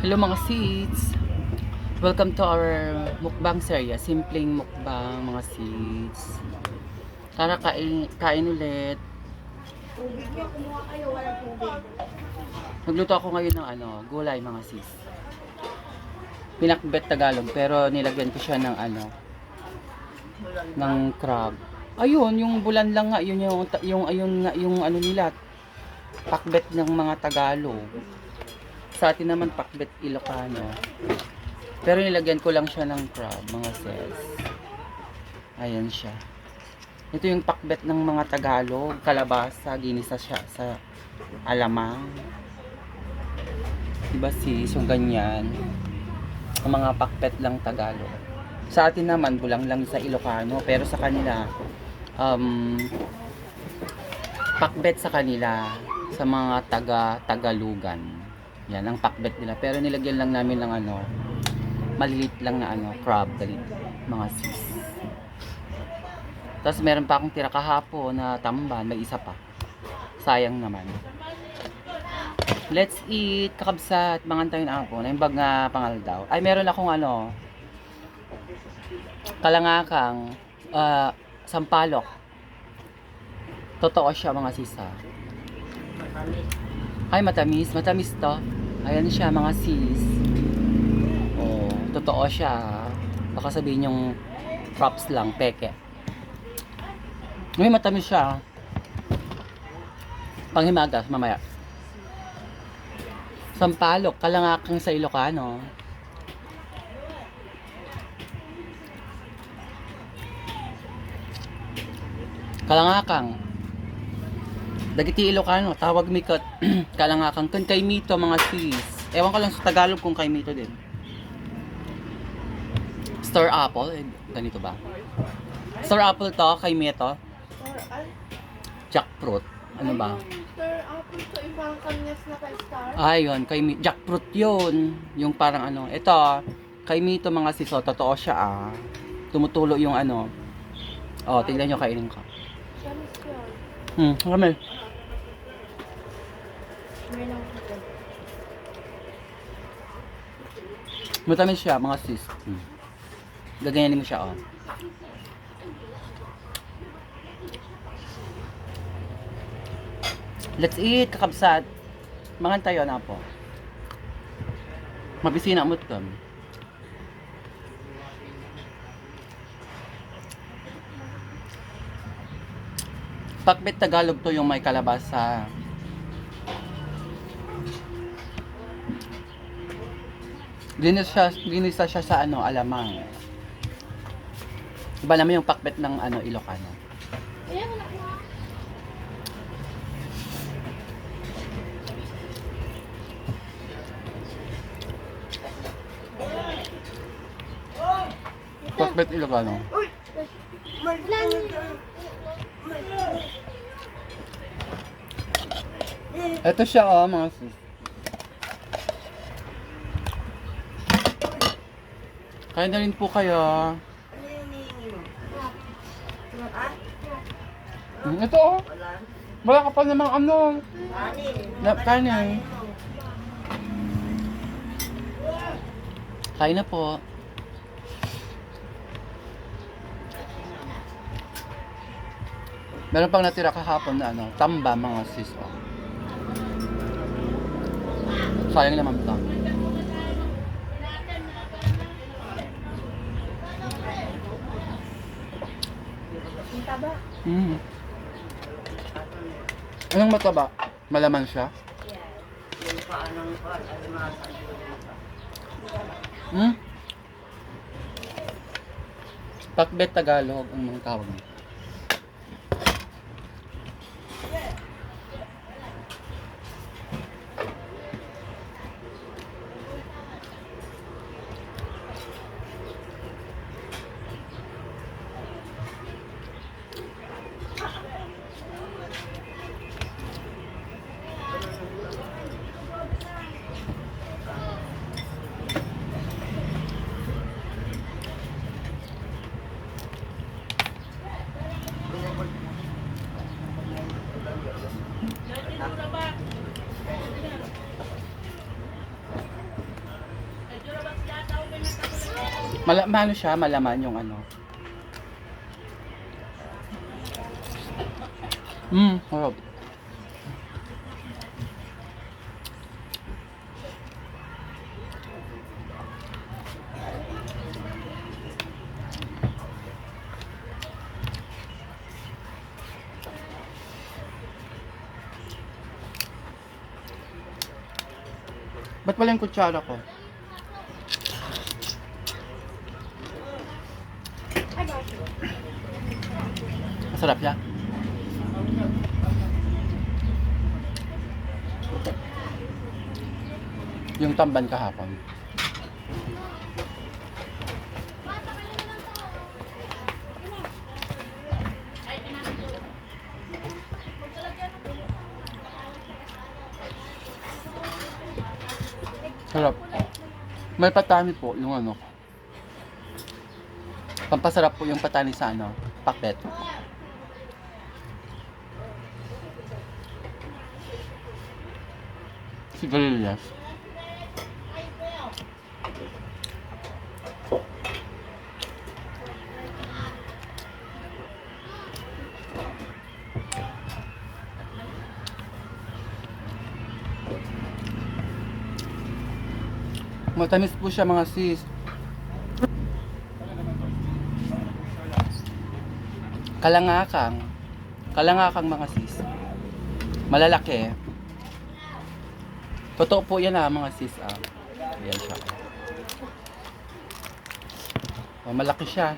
Hello mga seeds! Welcome to our mukbang series. Simpleng mukbang mga seeds. Tara kain ulit. Tubig niya, kumuha kayo, walang tubig. Nagluto ako ngayon ng gulay mga seeds. Pinakbet Tagalog pero nilagyan ko siya ng ng crab. Ayun, yung bulan lang nga, yun yung ano nila, pakbet ng mga Tagalog. Sa atin naman pakbet Ilocano. Pero nilagyan ko lang siya ng crab, mga sis. Ayan siya. Ito yung pakbet ng mga Tagalog, kalabasa, ginisa siya sa alamang. Diba sis, yung ganyan. Ang mga pakbet lang Tagalog. Sa atin naman, bulang lang sa Ilocano. Pero sa kanila, pakbet sa kanila, sa mga Tagalugan. Yan, ang pakbet nila. Pero nilagyan lang namin ng malilit lang na crab, mga sis. Tapos meron pa akong tira kahapon na tamban, may isa pa. Sayang naman. Let's eat, kakabsat, mangantayin ako. Na yung bag nga pangal daw. Ay, meron akong kalangakang sampalok. Totoo siya mga sisa. Ay, matamis. Matamis to. Ayan siya mga sis. Oh, totoo siya. Baka sabihin yung props lang, peke. May matamis siya. Panghimagas, mamaya. Sampalok, kalangakang sa Ilocano. Kalangakang. Dagiti Ilocano, tawag mi kat kalangakang kun kay mito mga sis. Ewan ko lang sa Tagalog kung kay mito din. Star apple, ganito ba? Star apple to, kay mito. Jackfruit, ano ba? Star apple to, ibang kanyas na kay Star. Ayun, kay jackfruit yun. Yung parang ito, kay mito mga sis, totoo siya Tumutulo yung Oh, tignan nyo, kainin ko. Samis yun. Kamel. May lang ito. Matamis siya, mga sis. Gaganyanin mo siya, Let's eat, kakabsat. Mangan tayo na po. Mabisina mo ito. Pakbet Tagalog to yung may kalabasa. Ginisa siya sa alamang. Iba naman yung pakbet ng Ilocano. Ayan, wala ko. Pakbet Ilocano. Ito siya mga sis. Kain na rin po kayo. Ito wala ka pa namang kanin. Kain na po. Meron pang natira kahapon na tamba mga sis. Sayang naman ito. Taba. Anong mataba? Malaman siya? Pakbet Tagalog ang mga tawag niya. Ano siya, malaman yung ano. Harap. Ba't wala yung kutsara ko? I got you. Masarap siya. Yung tamban kahapon. Sarap. May patani po, yung ano. Pampasarap po yung patani sa ano, pakbet. Sigarilyas. Matamis po siya mga sis. Kalangakang. Kalangakang mga sis. Malalaki. Totoo po yan mga sis. Ayan siya. Malaki siya.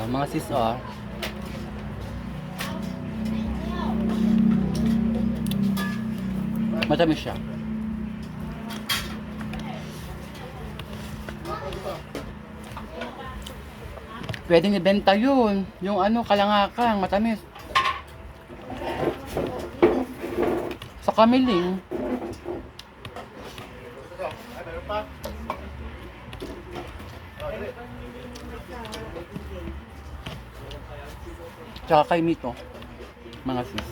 Mga sis matamis siya. Pwedeng ibenta yun. Yung ano, kalangakang, matamis. Sa kamiling. Tsaka kay Mito. Mga sis.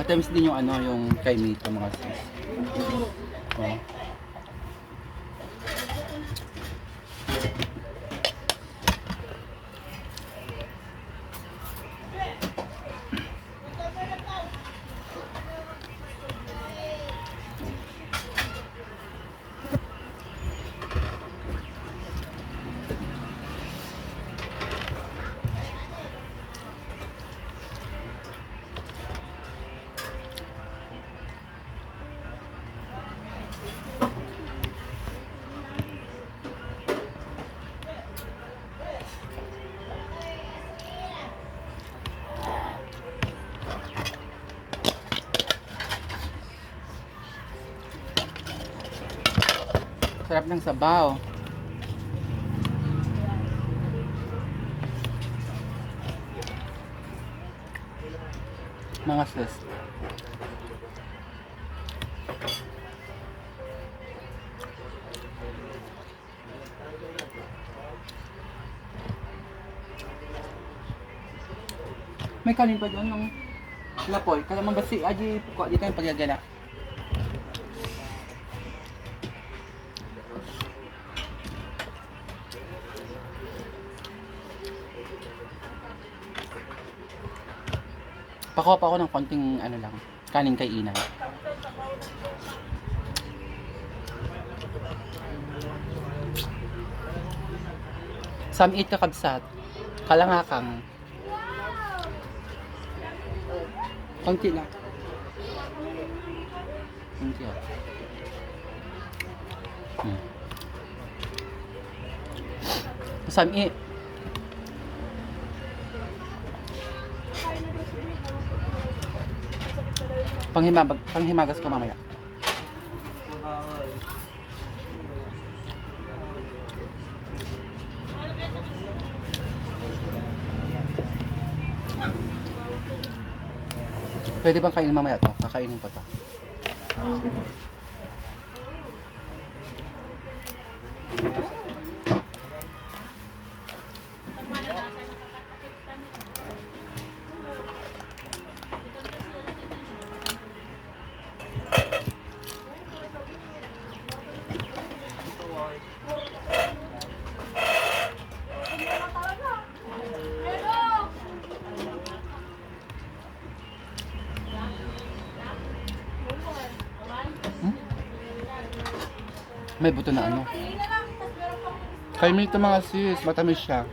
Matamis din yung ano, yung kay Mito mga sis. Sarap ng sabaw. Mga sis. May kanin pa doon ng lapoy. Kalamang ba si Aji ko di tayo pagyagana. Pakuha pa ako ng konting ano lang, kanin kay Ina. Samit kakabsat. Kalangakang. Konti lang. Konti lang. Samit. Panghimagas ko mamaya. Pwede bang kainin mamaya to? Kakainin ko to. May buto na ano. Kayo mo ito mga sis, matamis siya.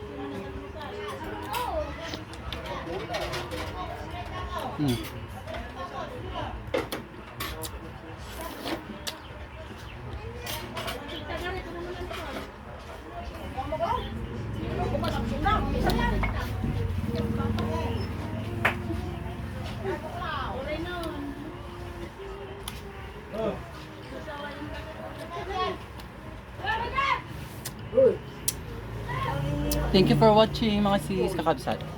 Hmm. Thank you for watching mga sis kakabsat.